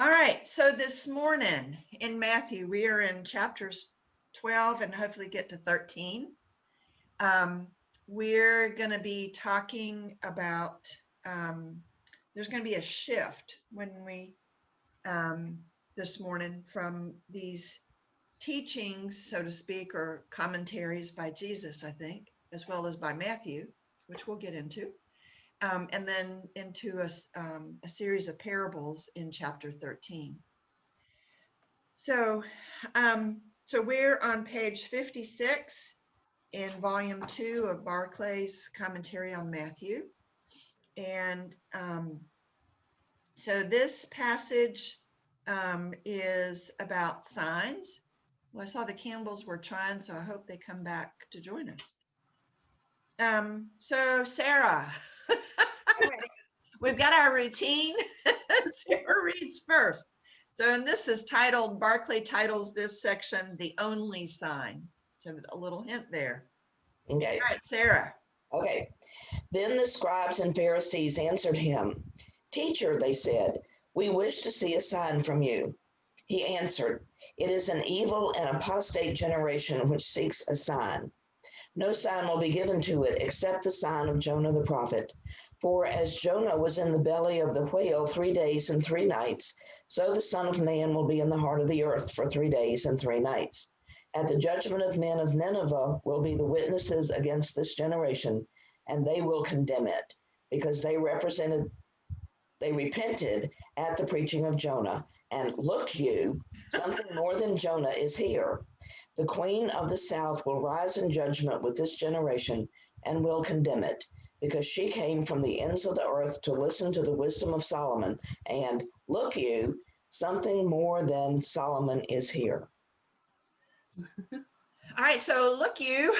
All right, so this morning in Matthew, we are in chapters 12 and hopefully get to 13. We're going to be talking about, there's going to be a shift when we, this morning from these teachings, so to speak, or commentaries by Jesus, I think, as well as by Matthew, which we'll get into. And then into a series of parables in chapter 13. So we're on page 56 in volume 2 of Barclay's commentary on Matthew. And so this passage is about signs. Well, I saw the Campbells were trying, so I hope they come back to join us. So Sarah, we've got our routine. Sarah reads first. So, and this is titled, Barclay titles this section, The Only Sign. So a little hint there. Okay. All right, Sarah. Okay. Then the scribes and Pharisees answered him. Teacher, they said, we wish to see a sign from you. He answered, it is an evil and apostate generation which seeks a sign. No sign will be given to it except the sign of Jonah the prophet. For as Jonah was in the belly of the whale 3 days and 3 nights, so the Son of Man will be in the heart of the earth for 3 days and 3 nights. At the judgment of men of Nineveh will be the witnesses against this generation, and they will condemn it, because they repented at the preaching of Jonah. And look you, something more than Jonah is here. The queen of the south will rise in judgment with this generation and will condemn it, because she came from the ends of the earth to listen to the wisdom of Solomon. And look you, something more than Solomon is here. All right, so look you.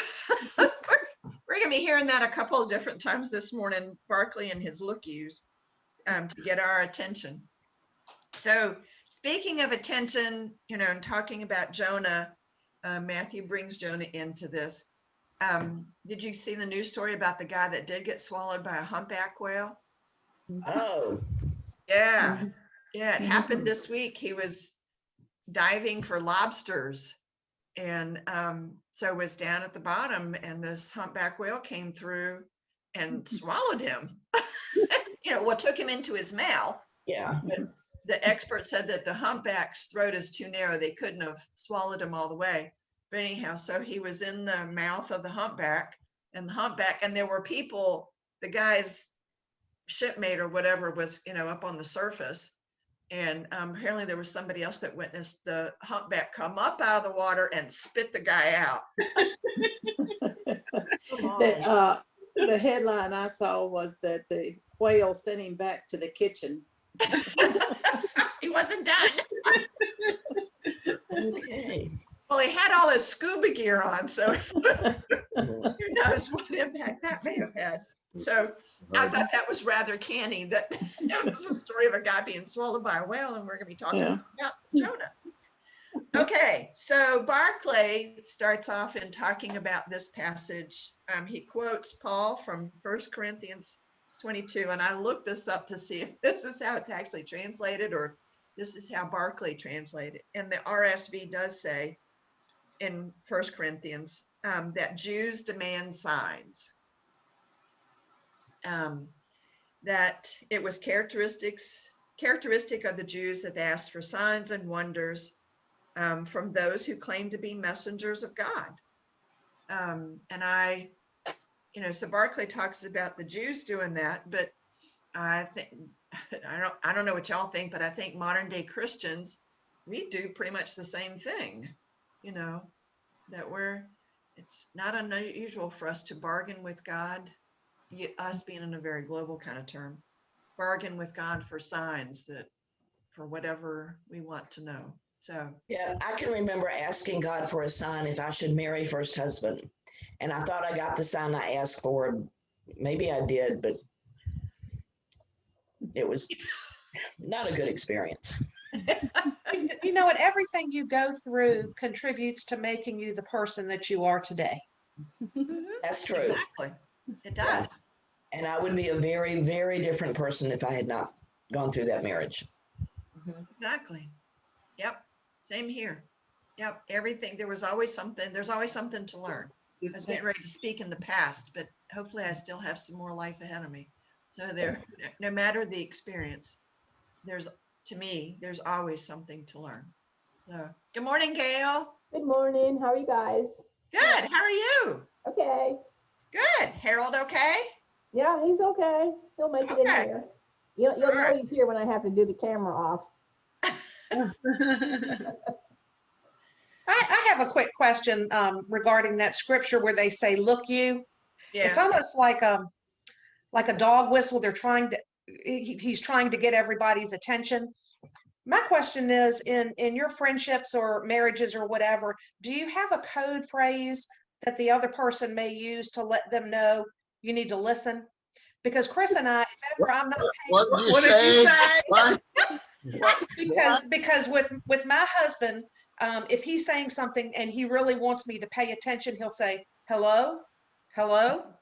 We're going to be hearing that a couple of different times this morning, Barclay and his look yous, to get our attention. So speaking of attention, and talking about Jonah, Matthew brings Jonah into this. Did you see the news story about the guy that did get swallowed by a humpback whale? Oh. Yeah. Yeah, it happened this week. He was diving for lobsters and so was down at the bottom, and this humpback whale came through and swallowed him. Took him into his mouth. Yeah. But the expert said that the humpback's throat is too narrow. They couldn't have swallowed him all the way. But anyhow, so he was in the mouth of the humpback, and there were people, the guy's shipmate or whatever was, up on the surface. And apparently there was somebody else that witnessed the humpback come up out of the water and spit the guy out. The headline I saw was that the whale sent him back to the kitchen. He wasn't done. Okay. Well, he had all his scuba gear on, so who knows what impact that may have had. So I thought that was rather canny, that it was a story of a guy being swallowed by a whale, and we're going to be talking about Jonah. Okay, so Barclay starts off in talking about this passage. He quotes Paul from 1 Corinthians 22, and I looked this up to see if this is how it's actually translated or this is how Barclay translated. And the RSV does say in 1 Corinthians that Jews demand signs. That it was characteristic of the Jews that they asked for signs and wonders from those who claim to be messengers of God. And so Barclay talks about the Jews doing that, but I think, I don't know what y'all think, but I think modern day Christians, we do pretty much the same thing, that it's not unusual for us to bargain with God, us being in a very global kind of term, bargain with God for signs for whatever we want to know. So yeah, I can remember asking God for a sign if I should marry first husband. And I thought I got the sign I asked for. Maybe I did, but it was not a good experience. You know what? Everything you go through contributes to making you the person that you are today. That's true. Exactly. It does. Yeah. And I would be a very, very different person if I had not gone through that marriage. Exactly. Yep. Same here. Yep. Everything. There's always something to learn. I was getting ready to speak in the past, but hopefully I still have some more life ahead of me. So no matter the experience, to me, there's always something to learn. So, good morning, Gail. Good morning. How are you guys? Good. How are you? Okay. Good. Harold, okay? Yeah, he's okay. He'll make it in Okay. here. You'll All know right. he's here when I have to do the camera off. I have a quick question regarding that scripture where they say, "Look, you." It's Yeah. almost like a dog whistle. He's trying to get everybody's attention. My question is, in your friendships or marriages or whatever, do you have a code phrase that the other person may use to let them know you need to listen? Because Chris and I, if ever I'm not What paying, did you say? What? because with my husband, if he's saying something and he really wants me to pay attention, he'll say, "Hello, hello."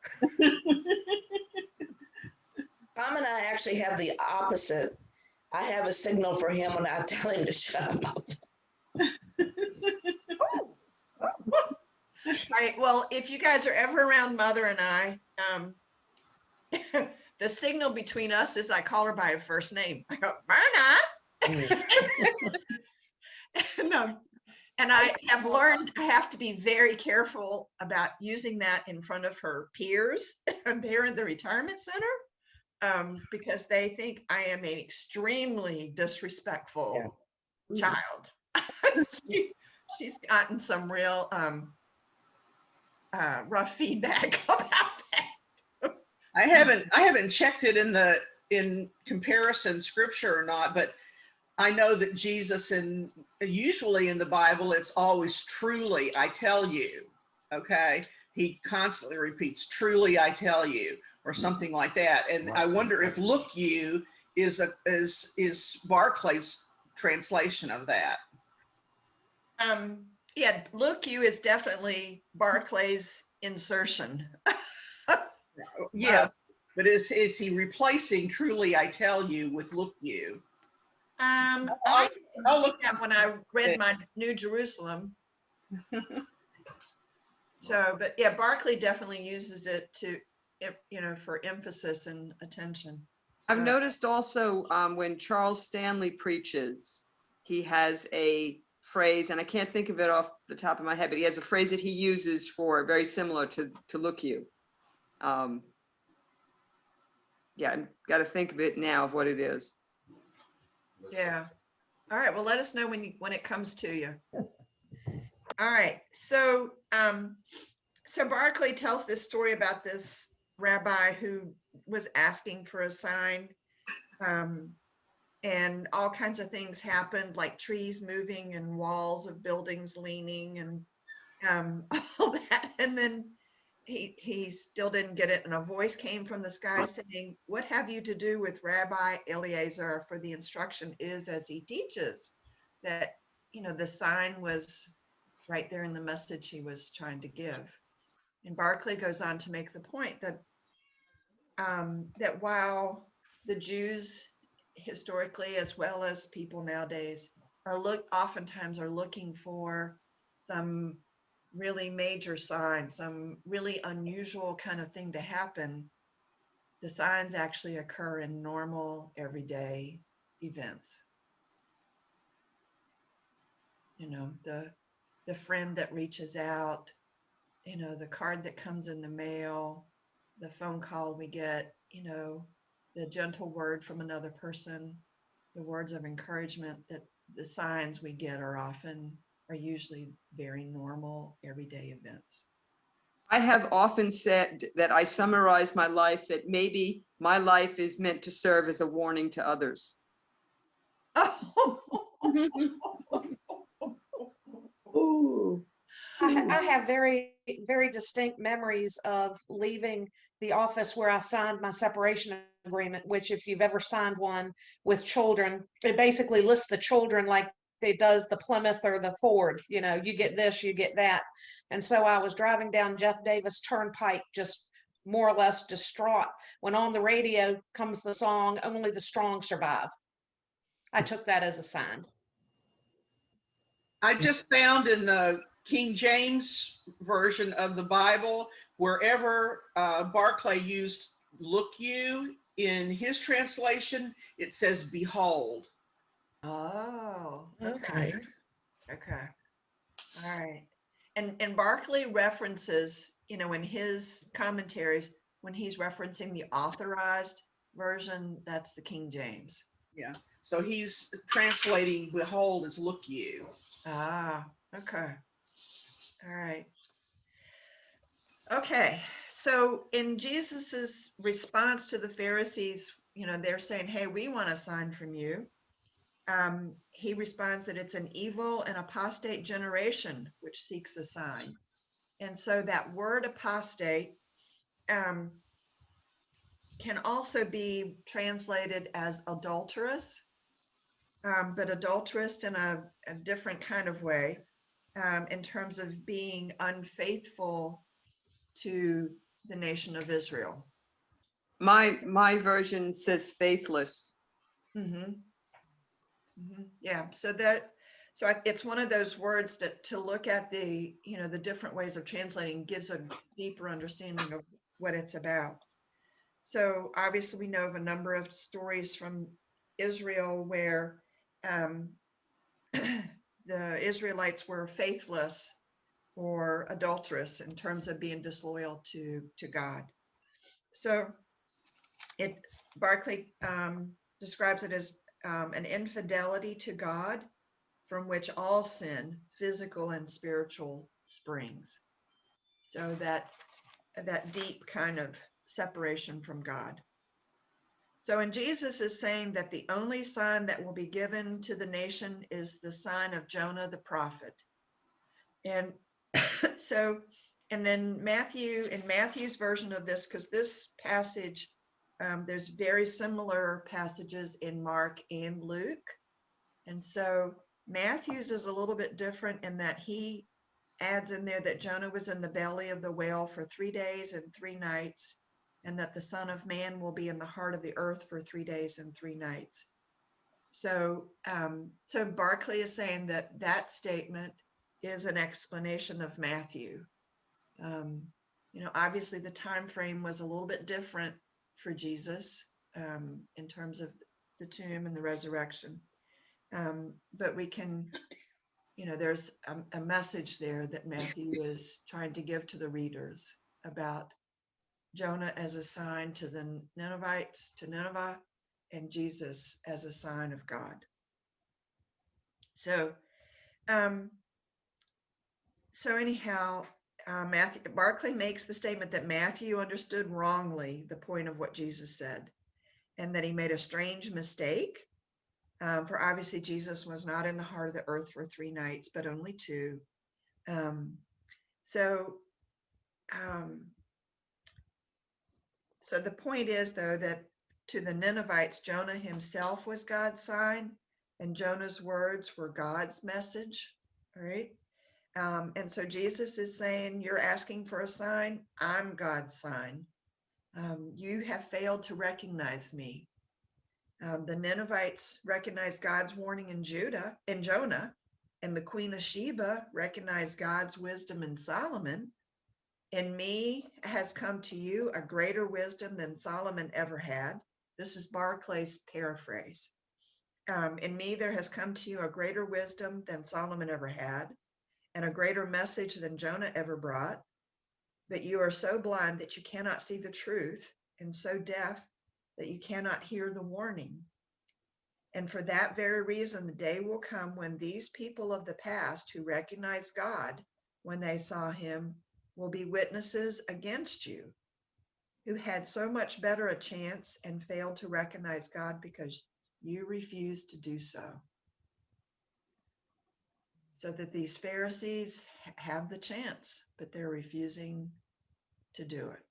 Tom and I actually have the opposite. I have a signal for him when I tell him to shut up. All right. Well, if you guys are ever around Mother and I, the signal between us is I call her by her first name. I go, Myrna. And I have learned I have to be very careful about using that in front of her peers there in the retirement center, because they think I am an extremely disrespectful child. She's gotten some real rough feedback about that. I haven't checked it in comparison scripture or not, but I know that Jesus, and usually in the Bible, it's always truly, I tell you, okay? He constantly repeats, truly, I tell you, or something like that. And I wonder if look you is Barclay's translation of that. Yeah, look you is definitely Barclay's insertion. Yeah, but is he replacing truly, I tell you with look you? I looked at when I read my New Jerusalem. So, but yeah, Barclay definitely uses it to, for emphasis and attention. I've noticed also when Charles Stanley preaches, he has a phrase, and I can't think of it off the top of my head, but he has a phrase that he uses for very similar to look you. Yeah, I've got to think of it now of what it is. Yeah. All right. Well, let us know when it comes to you. All right. So, so Barclay tells this story about this rabbi who was asking for a sign, and all kinds of things happened, like trees moving and walls of buildings leaning and all that. And then he still didn't get it. And a voice came from the sky saying, "What have you to do with Rabbi Eliezer? For the instruction is as he teaches." That, the sign was right there in the message he was trying to give. And Barclay goes on to make the point that that while the Jews historically, as well as people nowadays, oftentimes are looking for some really major sign, some really unusual kind of thing to happen, the signs actually occur in normal, everyday events. The friend that reaches out, the card that comes in the mail, the phone call we get, the gentle word from another person, the words of encouragement, that the signs we get are usually very normal, everyday events. I have often said that I summarize my life that maybe my life is meant to serve as a warning to others. Ooh. I have very, very distinct memories of leaving the office where I signed my separation agreement, which if you've ever signed one with children, it basically lists the children like it does the Plymouth or the Ford, you get this, you get that. And so I was driving down Jeff Davis Turnpike, just more or less distraught, when on the radio comes the song, "Only the Strong Survive." I took that as a sign. I just found in the King James version of the Bible, wherever Barclay used "look you" in his translation, it says "behold." Oh, okay. Okay. All right. And Barclay references, you know, in his commentaries, when he's referencing the authorized version, that's the King James. Yeah. So he's translating "behold" as "look you." Ah, okay. All right. Okay. So in Jesus's response to the Pharisees, you know, they're saying, "Hey, we want a sign from you." He responds that it's an evil and apostate generation which seeks a sign. And so that word apostate can also be translated as adulterous, but adulterous in a different kind of way, in terms of being unfaithful to the nation of Israel. My version says faithless. Mm-hmm. Mm-hmm. Yeah. So it's one of those words that to look at the, you know, the different ways of translating gives a deeper understanding of what it's about. So obviously we know of a number of stories from Israel where the Israelites were faithless or adulterous in terms of being disloyal to God. So Barclay describes it as an infidelity to God from which all sin, physical and spiritual, springs. So that deep kind of separation from God. So, and Jesus is saying that the only sign that will be given to the nation is the sign of Jonah the prophet. And so, and then in Matthew's version of this, because this passage, there's very similar passages in Mark and Luke. And so Matthew's is a little bit different in that he adds in there that Jonah was in the belly of the whale for 3 days and 3 nights, and that the Son of Man will be in the heart of the earth for 3 days and 3 nights. So, so Barclay is saying that that statement is an explanation of Matthew. You know, obviously the time frame was a little bit different for Jesus in terms of the tomb and the resurrection. But we can, you know, there's a message there that Matthew is trying to give to the readers about Jonah as a sign to the Ninevites, to Nineveh, and Jesus as a sign of God. So, anyhow, Barclay makes the statement that Matthew understood wrongly the point of what Jesus said, and that he made a strange mistake. For obviously Jesus was not in the heart of the earth for 3 nights, but only 2. So the point is, though, that to the Ninevites, Jonah himself was God's sign, and Jonah's words were God's message. All right. And so Jesus is saying, you're asking for a sign. I'm God's sign. You have failed to recognize me. The Ninevites recognized God's warning in Jonah, and the Queen of Sheba recognized God's wisdom in Solomon. In me has come to you a greater wisdom than Solomon ever had. This is Barclay's paraphrase. In me there has come to you a greater wisdom than Solomon ever had, and a greater message than Jonah ever brought. But you are so blind that you cannot see the truth, and so deaf that you cannot hear the warning. And for that very reason, the day will come when these people of the past who recognize God when they saw him will be witnesses against you, who had so much better a chance and failed to recognize God because you refused to do so. So that these Pharisees have the chance, but they're refusing to do it.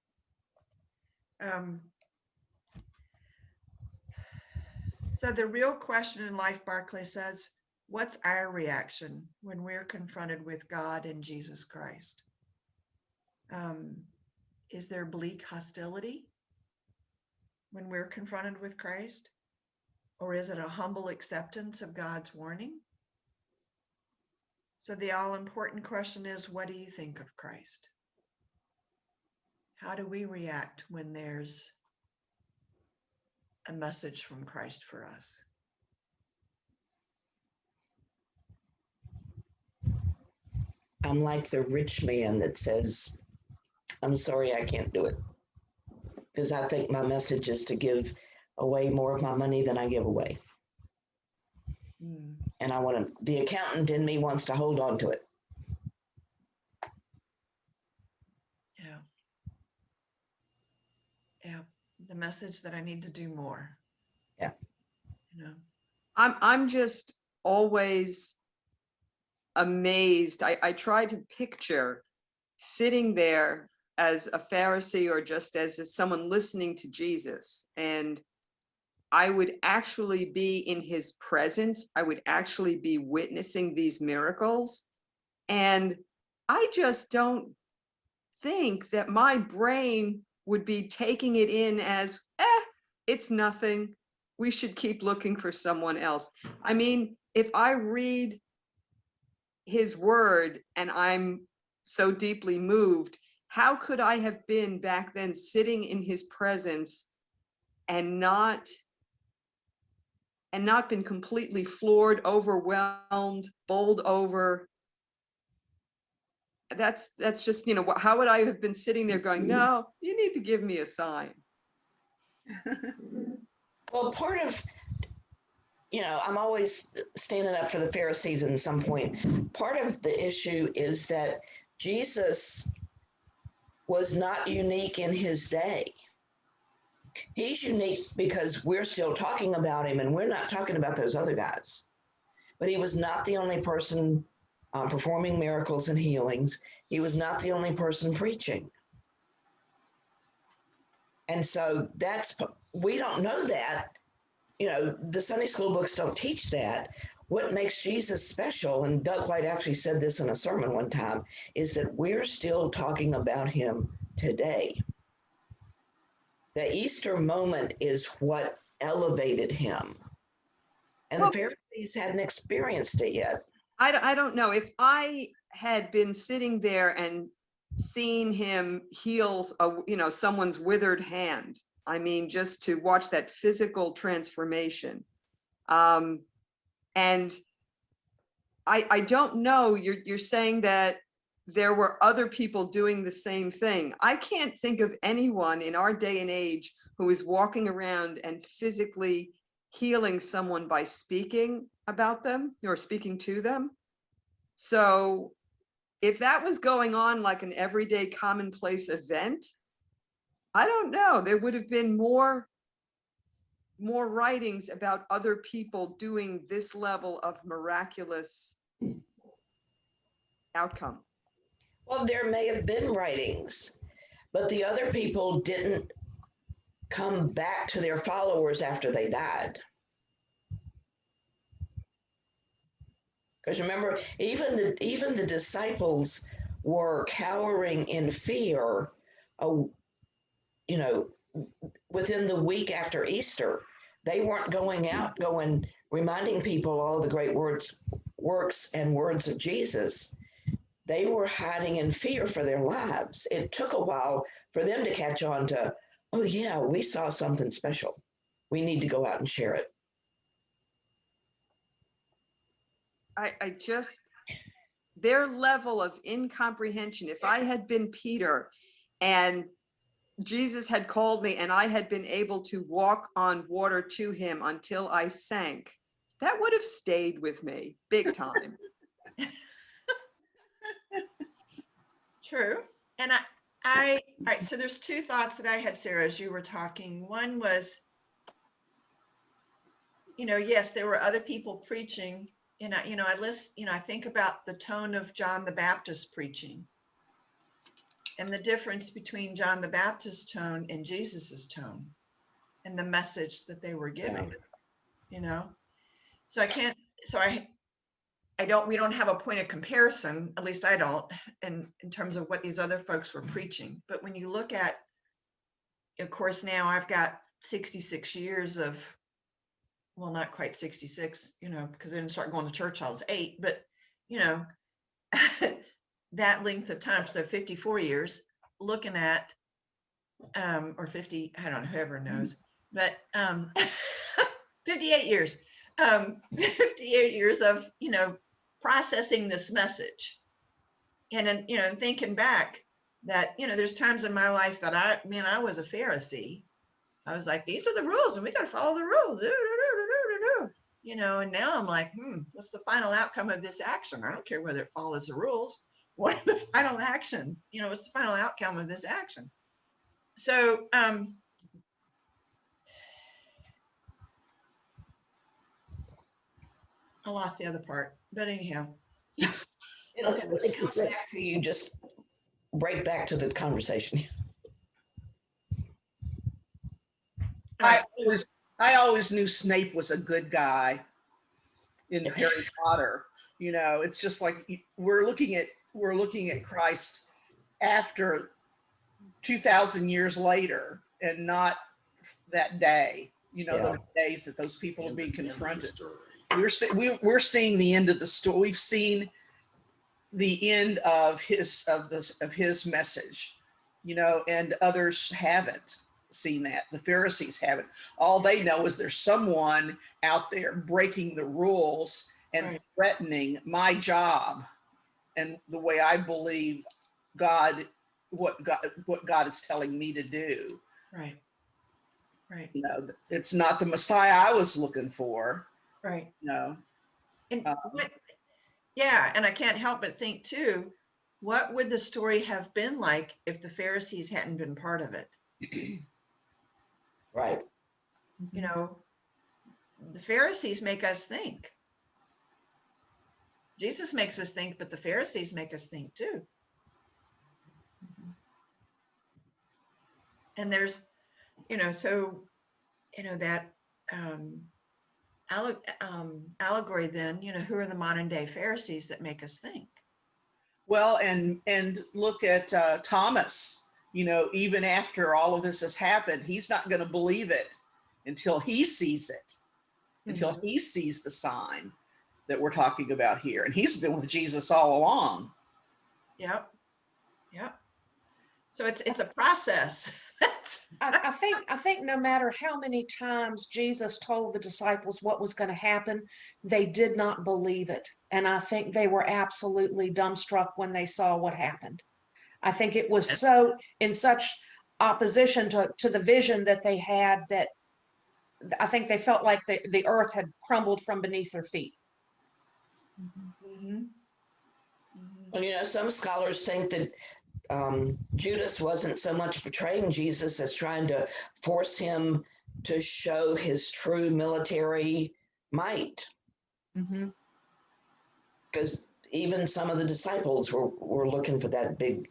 So the real question in life, Barclay says, what's our reaction when we're confronted with God and Jesus Christ? Is there bleak hostility when we're confronted with Christ? Or is it a humble acceptance of God's warning? So the all-important question is, what do you think of Christ? How do we react when there's a message from Christ for us? I'm like the rich man that says, I'm sorry, I can't do it. Because I think my message is to give away more of my money than I give away. And I want to, the accountant in me wants to hold on to it. Yeah. Yeah. The message that I need to do more. Yeah. You know. I'm just always amazed. I try to picture sitting there as a Pharisee or just as someone listening to Jesus, and I would actually be in his presence. I would actually be witnessing these miracles. And I just don't think that my brain would be taking it in as, it's nothing. We should keep looking for someone else. I mean, if I read his word and I'm so deeply moved, how could I have been back then sitting in his presence and not been completely floored, overwhelmed, bowled over? That's just, how would I have been sitting there going, no, you need to give me a sign. Well, part of, I'm always standing up for the Pharisees at some point. Part of the issue is that Jesus was not unique in his day. He's unique because we're still talking about him and we're not talking about those other guys. But he was not the only person performing miracles and healings. He was not the only person preaching. And so we don't know that. The Sunday school books don't teach that. What makes Jesus special, and Doug White actually said this in a sermon one time, is that we're still talking about him today. The Easter moment is what elevated him. And Well, the Pharisees hadn't experienced it yet. I don't know. If I had been sitting there and seen him heal, someone's withered hand, I mean, just to watch that physical transformation. And I don't know, you're saying that there were other people doing the same thing. I can't think of anyone in our day and age who is walking around and physically healing someone by speaking about them or speaking to them. So if that was going on like an everyday commonplace event, I don't know, there would have been more writings about other people doing this level of miraculous outcome. Well, there may have been writings, but the other people didn't come back to their followers after they died. Because remember, even the disciples were cowering in fear, within the week after Easter. They weren't going out, reminding people all the great works and words of Jesus. They were hiding in fear for their lives. It took a while for them to catch on to, oh yeah, we saw something special. We need to go out and share it. I just, their level of incomprehension, if I had been Peter and Jesus had called me and I had been able to walk on water to him until I sank, that would have stayed with me big time. True. And all right, so there's two thoughts that I had, Sarah, as you were talking. One was, yes, there were other people preaching, and I think about the tone of John the Baptist preaching and the difference between John the Baptist's tone and Jesus's tone and the message that they were giving, So we don't have a point of comparison, at least I don't, in terms of what these other folks were preaching. But when you look at, of course, now I've got 66 years of well, not quite 66, because I didn't start going to church till I was 8, but, that length of time, so 54 years, looking at, or 50, I don't know, whoever knows, but 58 years, 58 years of, processing this message. And then, thinking back that, there's times in my life that I was a Pharisee. I was like, these are the rules and we got to follow the rules. And now I'm like, what's the final outcome of this action? I don't care whether it follows the rules. What is the final action? What's the final outcome of this action? So, I lost the other part, but anyhow. It comes back to you, just break back to the conversation. I always knew Snape was a good guy in Harry Potter. It's just like we're looking at Christ after 2,000 years later, and not that day. Those days that those people are being confronted. We're seeing the end of the story. We've seen the end of his message, and others haven't seen that. The Pharisees haven't. All they know is there's someone out there breaking the rules and threatening my job and the way I believe what God is telling me to do. Right. It's not the Messiah I was looking for. Right. And and I can't help but think too, what would the story have been like if the Pharisees hadn't been part of it? Right. The Pharisees make us think. Jesus makes us think, but the Pharisees make us think too. And there's, that allegory then, who are the modern day Pharisees that make us think? Well, and look at Thomas, even after all of this has happened, he's not going to believe it until he sees it, until he sees the sign that we're talking about here. And he's been with Jesus all along. Yep. So it's a process. I think no matter how many times Jesus told the disciples what was going to happen, they did not believe it. And I think they were absolutely dumbstruck when they saw what happened. I think it was so in such opposition to the vision that they had that I think they felt like the earth had crumbled from beneath their feet. Well, some scholars think that Judas wasn't so much betraying Jesus as trying to force him to show his true military might. Because even some of the disciples were looking for that big,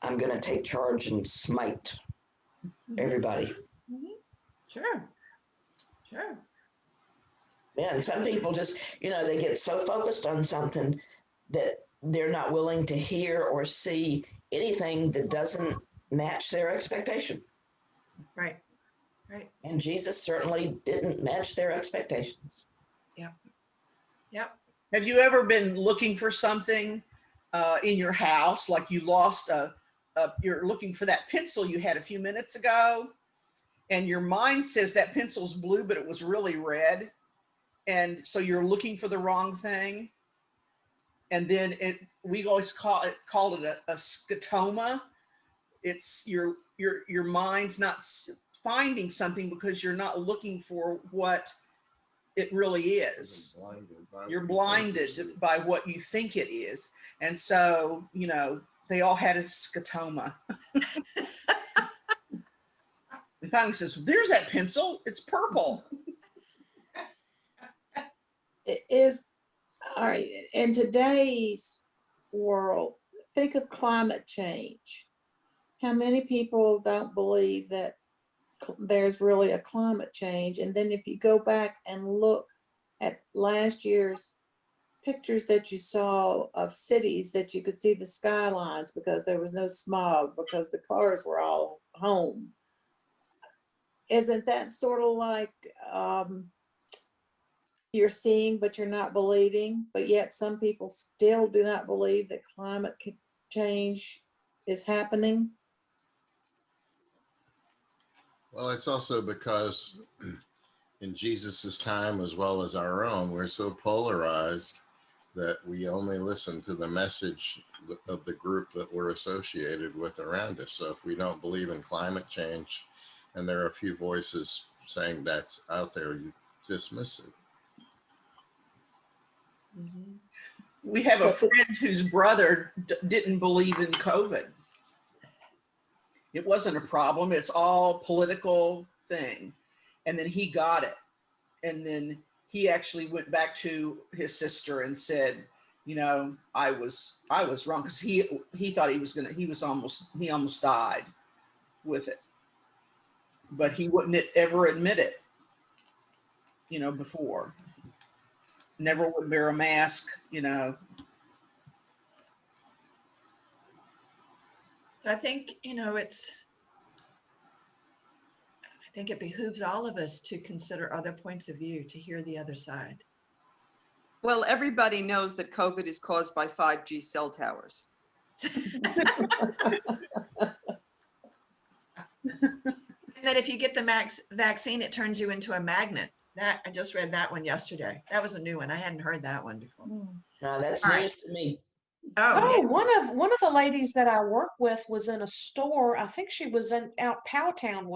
I'm going to take charge and smite everybody. Sure. Yeah, and some people just, they get so focused on something that they're not willing to hear or see anything that doesn't match their expectation. Right. And Jesus certainly didn't match their expectations. Yep. Have you ever been looking for something in your house, like you lost you're looking for that pencil you had a few minutes ago, and your mind says that pencil's blue, but it was really red. And so you're looking for the wrong thing. And then we always called it a scotoma. It's your mind's not finding something because you're not looking for what it really is. You're blinded by what you think it is. And so, they all had a scotoma. And finally says, there's that pencil. It's purple. It is, all right, in today's world, think of climate change. How many people don't believe that there's really a climate change? And then if you go back and look at last year's pictures that you saw of cities, that you could see the skylines because there was no smog, because the cars were all home. Isn't that sort of like you're seeing, but you're not believing, but yet some people still do not believe that climate change is happening? Well, it's also because in Jesus's time as well as our own, we're so polarized that we only listen to the message of the group that we're associated with around us. So if we don't believe in climate change and there are a few voices saying that's out there, you dismiss it. Mhm. We have a friend whose brother didn't believe in COVID. It wasn't a problem. It's all political thing. And then he got it. And then he actually went back to his sister and said, you know, I was wrong, because he thought he almost died with it. But he wouldn't ever admit it, you know, before. Never would wear a mask, you know. So I think, you know, I think it behooves all of us to consider other points of view, to hear the other side. Well, everybody knows that COVID is caused by 5G cell towers. And that if you get the vaccine, it turns you into a magnet. That I just read that one yesterday. That was a new one. I hadn't heard that one before. Now that's All right. news to me. Oh, yeah. one of the ladies that I work with was in a store. I think she was in out Powhatan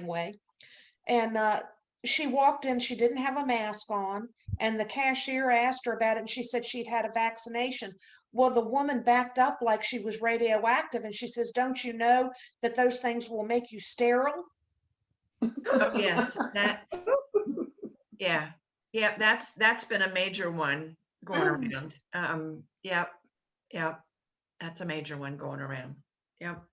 way, and she walked in. She didn't have a mask on, and the cashier asked her about it, and she said she'd had a vaccination. Well, the woman backed up like she was radioactive, and she says, "Don't you know that those things will make you sterile?" Oh yes, yeah, yeah. That's been a major one going around. Yep, yep. That's a major one going around. Yep.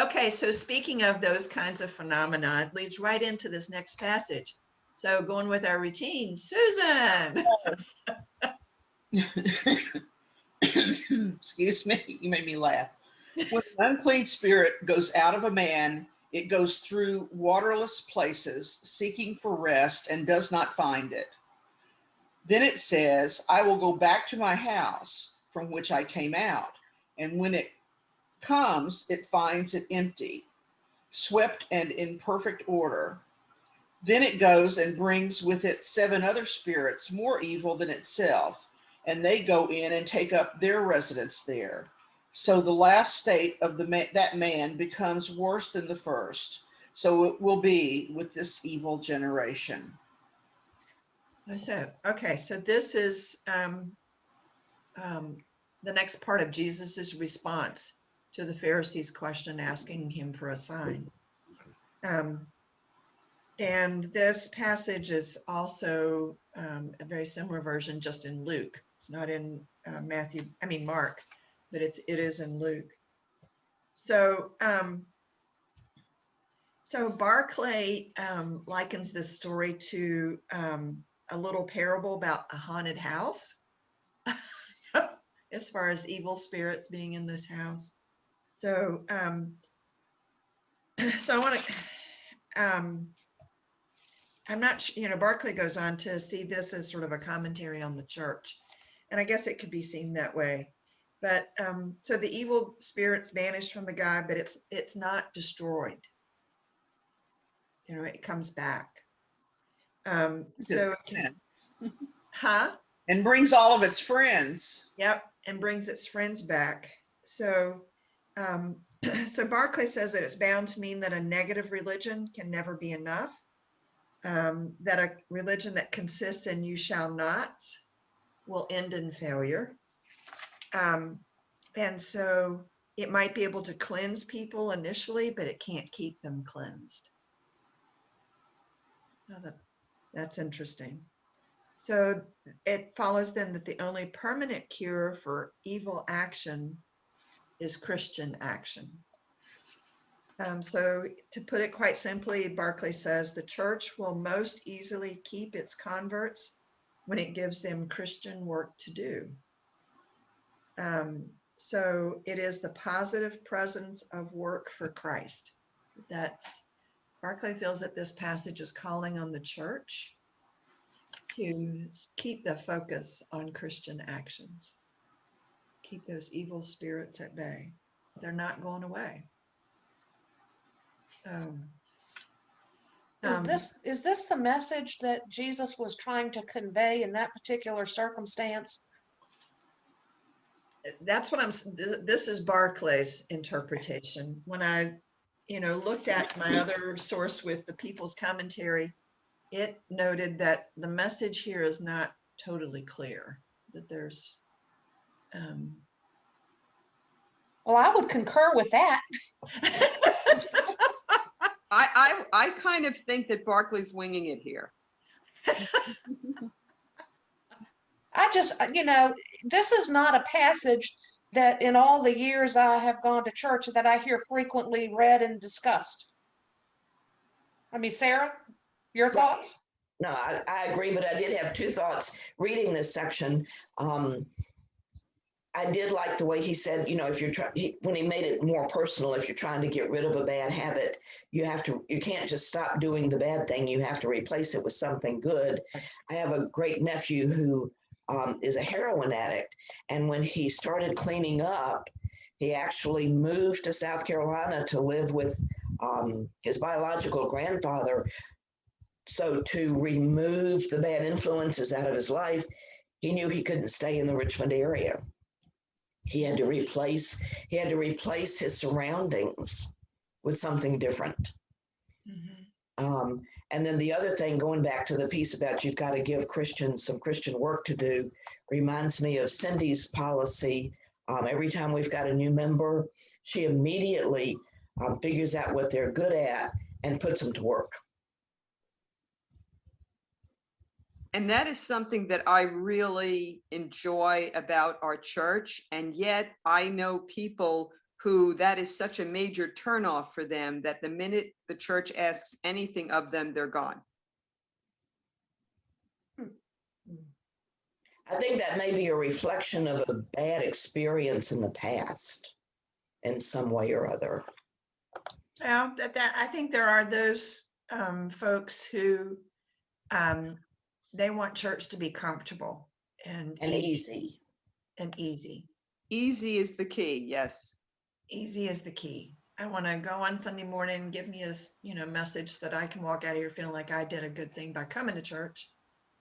Okay, so speaking of those kinds of phenomena, it leads right into this next passage. So going with our routine, Susan. Excuse me, you made me laugh. When an unclean spirit goes out of a man, it goes through waterless places, seeking for rest, and does not find it. Then it says, I will go back to my house from which I came out. And when it comes, it finds it empty, swept and in perfect order. Then it goes and brings with it 7 other spirits more evil than itself, and they go in and take up their residence there. So the last state of that man becomes worse than the first. So it will be with this evil generation. So, okay, so this is the next part of Jesus's response to the Pharisees' question, asking him for a sign. And this passage is also a very similar version, just in Luke. It's not in Mark, but it is in Luke. So, so Barclay likens this story to a little parable about a haunted house, as far as evil spirits being in this house. So, so I want to. I'm not sure, you know, Barclay goes on to see this as sort of a commentary on the church. And I guess it could be seen that way. But so the evil spirits vanish from the guy, but it's not destroyed. You know, it comes back. So, huh? And brings all of its friends. Yep, and brings its friends back. So, so Barclay says that it's bound to mean that a negative religion can never be enough. That a religion that consists in you shall not will end in failure. And so it might be able to cleanse people initially, but it can't keep them cleansed. Oh, that's interesting. So it follows then that the only permanent cure for evil action is Christian action. So to put it quite simply, Barclay says the church will most easily keep its converts when it gives them Christian work to do. So it is the positive presence of work for Christ. Barclay feels that this passage is calling on the church to keep the focus on Christian actions. Keep those evil spirits at bay. They're not going away. Is this the message that Jesus was trying to convey in that particular circumstance? That's what this is Barclay's interpretation. When I, looked at my other source with the People's Commentary, it noted that the message here is not totally clear, that there's, Well, I would concur with that. I kind of think that Barclay's winging it here. I just, this is not a passage that in all the years I have gone to church that I hear frequently read and discussed. I mean, Sarah, your thoughts? No, I agree, but I did have two thoughts reading this section. I did like the way he said, if you're when he made it more personal, if you're trying to get rid of a bad habit, you can't just stop doing the bad thing. You have to replace it with something good. I have a great nephew who is a heroin addict. And when he started cleaning up, he actually moved to South Carolina to live with his biological grandfather. So to remove the bad influences out of his life, he knew he couldn't stay in the Richmond area. He had to replace his surroundings with something different. Mm-hmm. And then the other thing, going back to the piece about you've got to give Christians some Christian work to do, reminds me of Cindy's policy. Every time we've got a new member, she immediately figures out what they're good at and puts them to work. And that is something that I really enjoy about our church. And yet I know people who that is such a major turnoff for them that the minute the church asks anything of them, they're gone. I think that may be a reflection of a bad experience in the past in some way or other. Well, I think there are those folks who they want church to be comfortable and easy. And easy. Easy is the key, yes. Easy is the key. I want to go on Sunday morning and give me a message that I can walk out of here feeling like I did a good thing by coming to church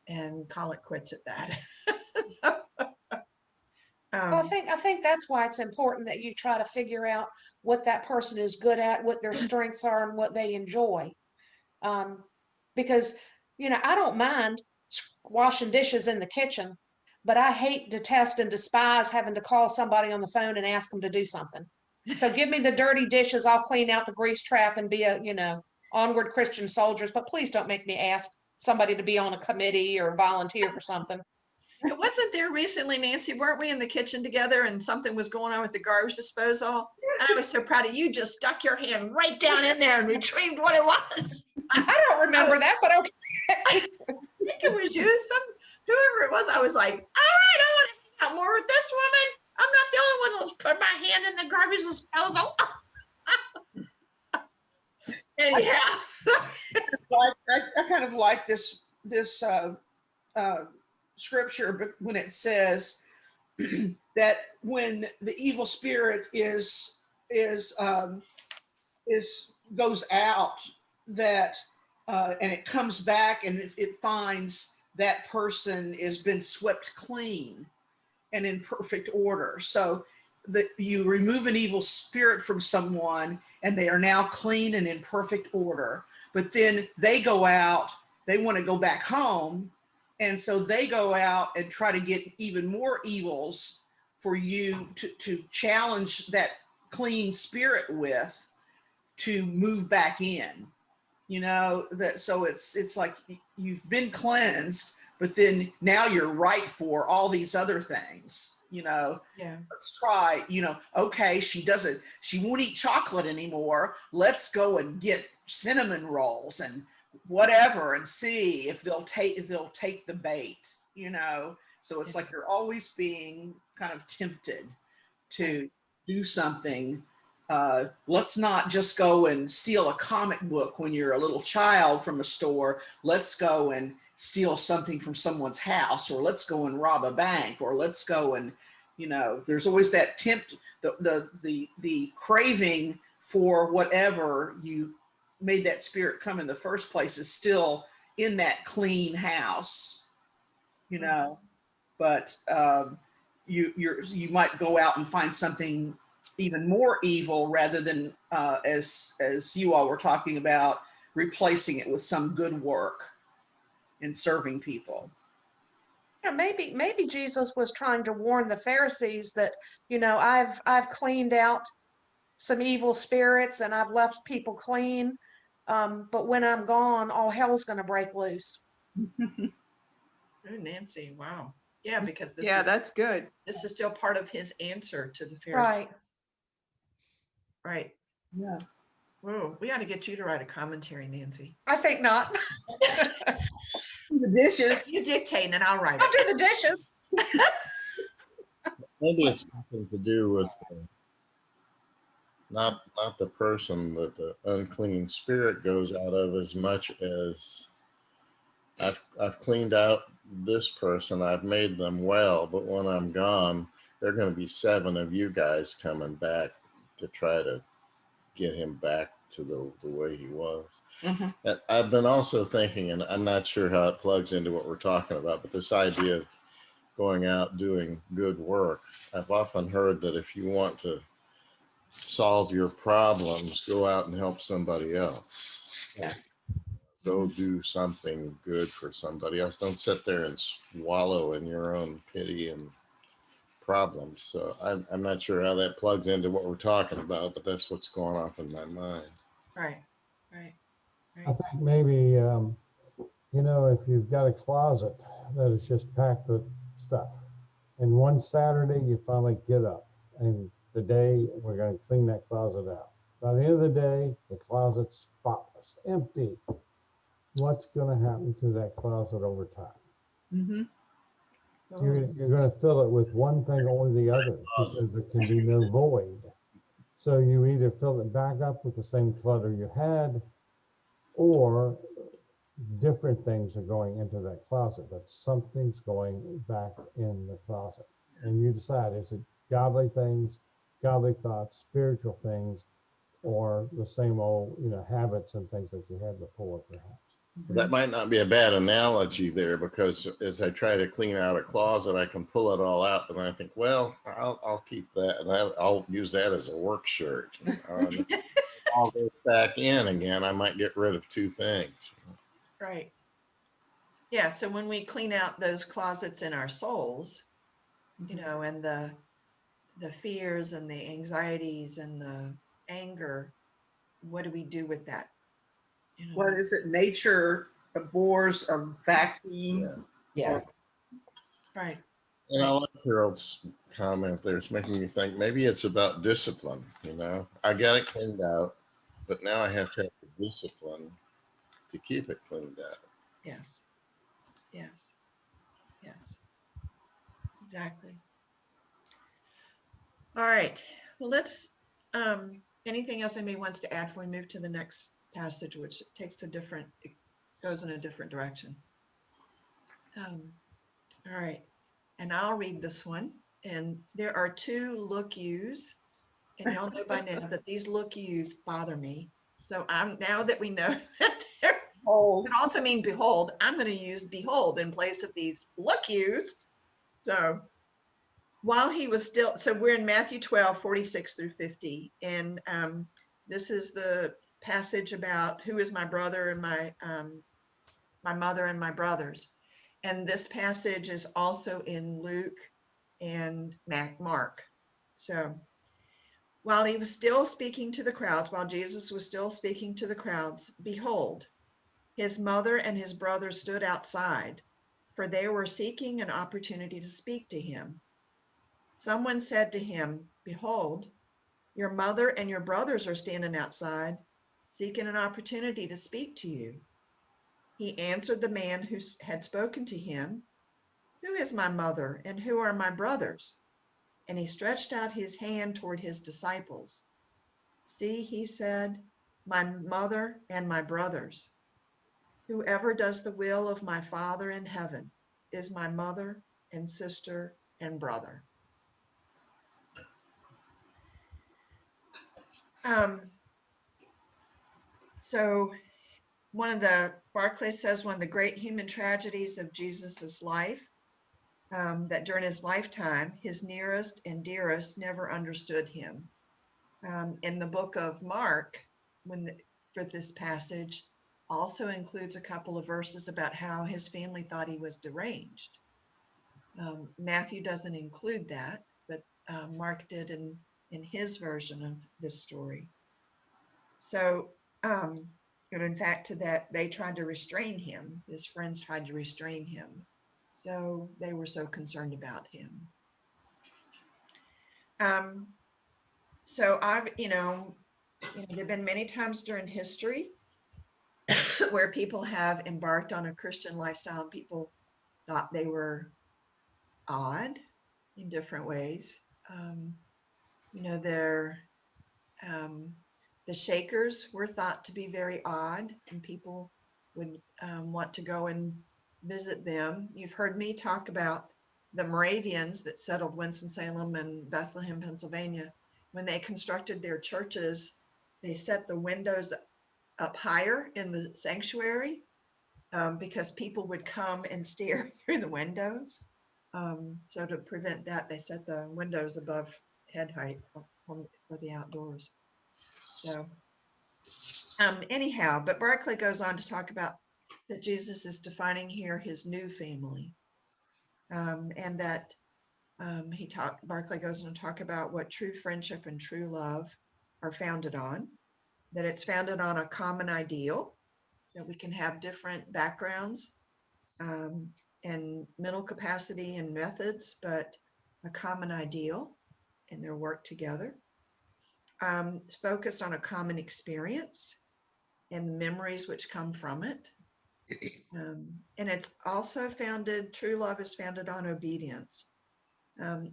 and call it quits at that. Well, I think that's why it's important that you try to figure out what that person is good at, what their strengths are, and what they enjoy. Because, I don't mind washing dishes in the kitchen, but I hate, detest, and despise having to call somebody on the phone and ask them to do something. So give me the dirty dishes, I'll clean out the grease trap and be a, onward Christian soldiers, but please don't make me ask somebody to be on a committee or volunteer for something. It wasn't there recently, Nancy, weren't we in the kitchen together and something was going on with the garbage disposal? And I was so proud of you, just stuck your hand right down in there and retrieved what it was. I don't remember that, but okay. I think it was you, whoever it was. I was like, all right, I want to hang out more with this woman. I'm not the only one who's put my hand in the garbage disposal. Anyhow. I kind of like this scripture, but when it says that when the evil spirit goes out, that and it comes back and it finds that person has been swept clean and in perfect order. So that you remove an evil spirit from someone and they are now clean and in perfect order, but then they go out, they want to go back home. And so they go out and try to get even more evils for you to challenge that clean spirit with, to move back in, so it's like you've been cleansed, but then now you're right for all these other things, Yeah. Let's try, okay, she won't eat chocolate anymore. Let's go and get cinnamon rolls and whatever and see if they'll take the bait, So it's like you're always being kind of tempted to do something. Let's not just go and steal a comic book when you're a little child from a store. Let's go and steal something from someone's house, or let's go and rob a bank, or let's go and, there's always that the craving for whatever you made that spirit come in the first place is still in that clean house, but you might go out and find something even more evil rather than as you all were talking about, replacing it with some good work in serving people. Yeah, maybe Jesus was trying to warn the Pharisees that, I've cleaned out some evil spirits and I've left people clean. But when I'm gone, all hell's going to break loose. Oh, Nancy, wow. Yeah, because Yeah, that's good. this is still part of his answer to the Pharisees. Right. Right. Yeah. Whoa, we ought to get you to write a commentary, Nancy. I think not. The dishes. You dictate and I'll write I'll it. do the dishes. Maybe it's something to do with not the person that the unclean spirit goes out of, as much as I've cleaned out this person, I've made them well, but when I'm gone, there are going to be 7 of you guys coming back to try to get him back to the way he was. Mm-hmm. And I've been also thinking, and I'm not sure how it plugs into what we're talking about, but this idea of going out doing good work. I've often heard that if you want to solve your problems, go out and help somebody else. Yeah. Go do something good for somebody else. Don't sit there and wallow in your own pity and problems. So I'm not sure how that plugs into what we're talking about, but that's what's going off in my mind. Right, right, I think maybe, if you've got a closet that is just packed with stuff, and one Saturday you finally get up and today we're going to clean that closet out. By the end of the day, the closet's spotless, empty. What's going to happen to that closet over time? Mm-hmm. You're going to fill it with one thing or the other because there can be no void. So you either fill it back up with the same clutter you had, or different things are going into that closet, but something's going back in the closet. And you decide, is it godly things, godly thoughts, spiritual things, or the same old, habits and things that you had before, perhaps. That might not be a bad analogy there, because as I try to clean out a closet, I can pull it all out, and I think, well, I'll keep that, and I'll use that as a work shirt. I'll go back in again. I might get rid of 2 things. right. Yeah, so when we clean out those closets in our souls, and the fears and the anxieties and the anger, what do we do with that? What is it? Nature abhors a vacuum. Yeah. Right. And I like Harold's comment there. It's making me think maybe it's about discipline. I got it cleaned out, but now I have to have the discipline to keep it cleaned out. Yes. Yes. Yes. Exactly. All right. Well, let's, anything else anybody wants to add before we move to the next passage, which it goes in a different direction. All right. And I'll read this one. And there are 2 look yous. And y'all know by now that these look yous bother me. So now that we know that they're Oh, could also mean behold, I'm going to use behold in place of these look yous. So while he was still, so we're in Matthew 12, 46 through 50. And this is the passage about who is my brother and my mother and my brothers. And this passage is also in Luke and Mark. So while he was still speaking to the crowds, while Jesus was still speaking to the crowds, behold, his mother and his brothers stood outside, for they were seeking an opportunity to speak to him. Someone said to him, behold, your mother and your brothers are standing outside, seeking an opportunity to speak to you. He answered the man who had spoken to him, who is my mother and who are my brothers? And he stretched out his hand toward his disciples. See, he said, my mother and my brothers. Whoever does the will of my Father in heaven is my mother and sister and brother. So Barclay says one of the great human tragedies of Jesus's life, that during his lifetime, his nearest and dearest never understood him. In the book of Mark, for this passage, also includes a couple of verses about how his family thought he was deranged. Matthew doesn't include that, but Mark did in his version of this story. So, and in fact, to that, they tried to restrain him. His friends tried to restrain him. So they were so concerned about him. So there've been many times during history where people have embarked on a Christian lifestyle and people thought they were odd in different ways. The Shakers were thought to be very odd, and people would want to go and visit them. You've heard me talk about the Moravians that settled Winston-Salem and Bethlehem, Pennsylvania. When they constructed their churches, they set the windows up higher in the sanctuary because people would come and stare through the windows. So to prevent that, they set the windows above head height for the outdoors. So anyhow, but Barclay goes on to talk about that Jesus is defining here his new family, and that Barclay goes on to talk about what true friendship and true love are founded on, that it's founded on a common ideal, that we can have different backgrounds and mental capacity and methods, but a common ideal and their work together. It's focused on a common experience and the memories which come from it. And it's also true love is founded on obedience.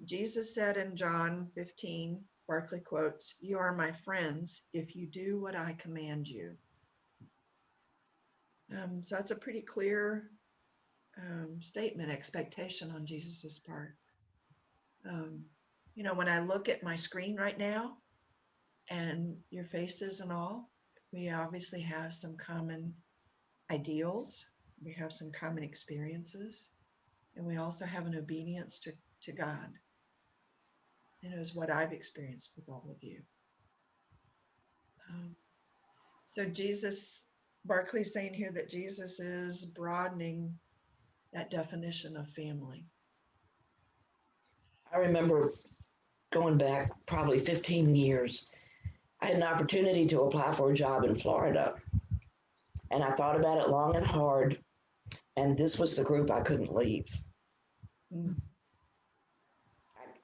Jesus said in John 15, Barclay quotes, "You are my friends if you do what I command you." So that's a pretty clear statement, expectation on Jesus's part. When I look at my screen right now and your faces and all, we obviously have some common ideals. We have some common experiences, and we also have an obedience to God. And it was what I've experienced with all of you. So Barclay's saying here that Jesus is broadening that definition of family. I remember going back probably 15 years, I had an opportunity to apply for a job in Florida. And I thought about it long and hard. And this was the group I couldn't leave. Mm.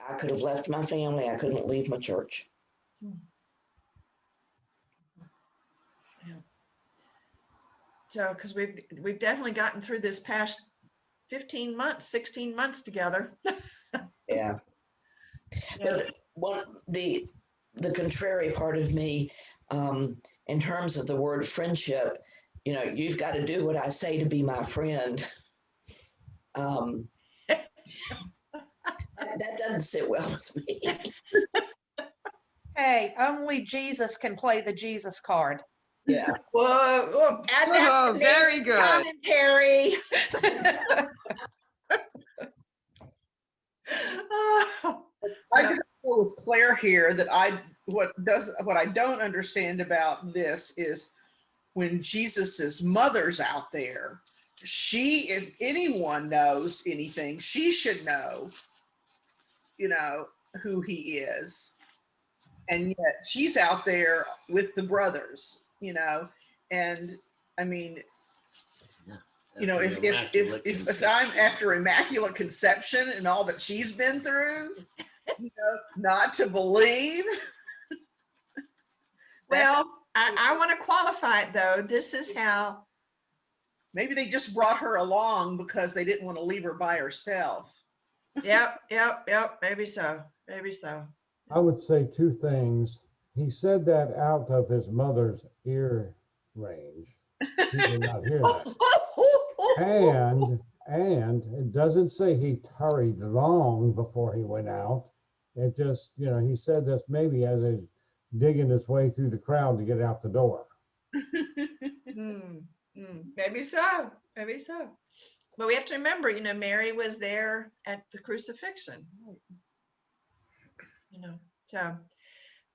I could have left my family. I couldn't leave my church. Yeah. So, because we've definitely gotten through this past 15 months, 16 months together. Yeah. Yeah. But the contrary part of me, in terms of the word friendship, you've got to do what I say to be my friend. That doesn't sit well with me. Hey, only Jesus can play the Jesus card. Yeah. Whoa, add that Oh, to very the good. commentary. I just go with Claire here that what I don't understand about this is when Jesus's mother's out there, if anyone knows anything, she should know, who he is. And yet she's out there with the brothers, and I mean, if I'm after immaculate conception and all that she's been through, not to believe. Well, I want to qualify it though. This is how. Maybe they just brought her along because they didn't want to leave her by herself. Yep. Maybe so. I would say two things. He said that out of his mother's ear range. He did not hear that. And it doesn't say he tarried long before he went out. It just, he said this maybe as he's digging his way through the crowd to get out the door. Maybe so. Maybe so. But we have to remember, Mary was there at the crucifixion. So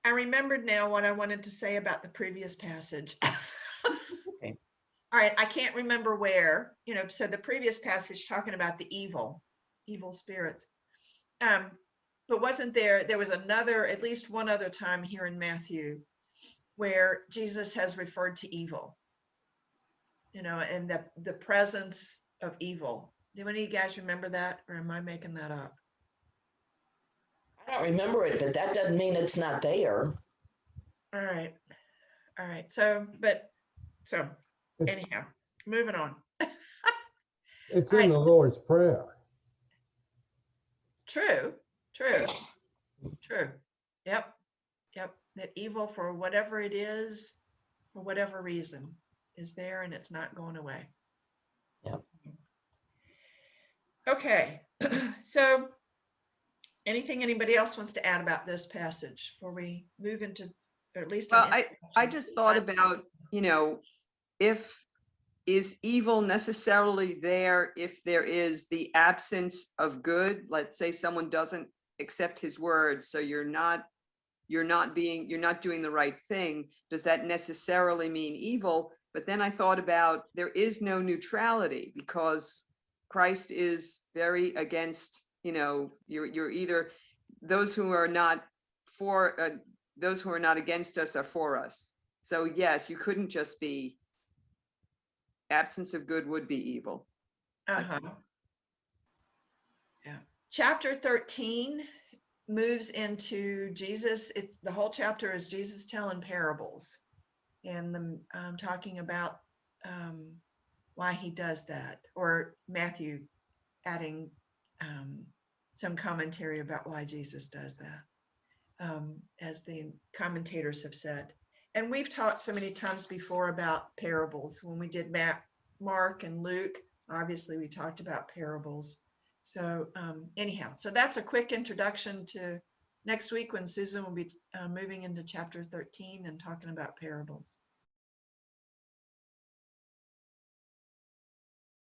I remembered now what I wanted to say about the previous passage. Okay. All right, I can't remember where, so the previous passage talking about the evil spirits. But wasn't there was at least one other time here in Matthew where Jesus has referred to evil, and the presence of evil. Do any of you guys remember that, or am I making that up? I don't remember it, but that doesn't mean it's not there. All right. So anyhow, moving on. It's All in right. the Lord's Prayer. True. Yep. That evil, for whatever it is, for whatever reason, is there and it's not going away. Yep. Okay. So anything anybody else wants to add about this passage before we move into, or at least Well, I just thought about, if is evil necessarily there if there is the absence of good? Let's say someone doesn't accept his word, so you're not doing the right thing. Does that necessarily mean evil? But then I thought about, there is no neutrality, because Christ is very against, you're either those who are not for, those who are not against us are for us. So yes, you couldn't just be, absence of good would be evil. Yeah. Chapter 13 moves into Jesus. It's the whole chapter is Jesus telling parables, and talking about why he does that, or Matthew adding some commentary about why Jesus does that, as the commentators have said. And we've talked so many times before about parables. When we did Mark and Luke, obviously we talked about parables. So anyhow, so that's a quick introduction to next week, when Susan will be moving into chapter 13 and talking about parables.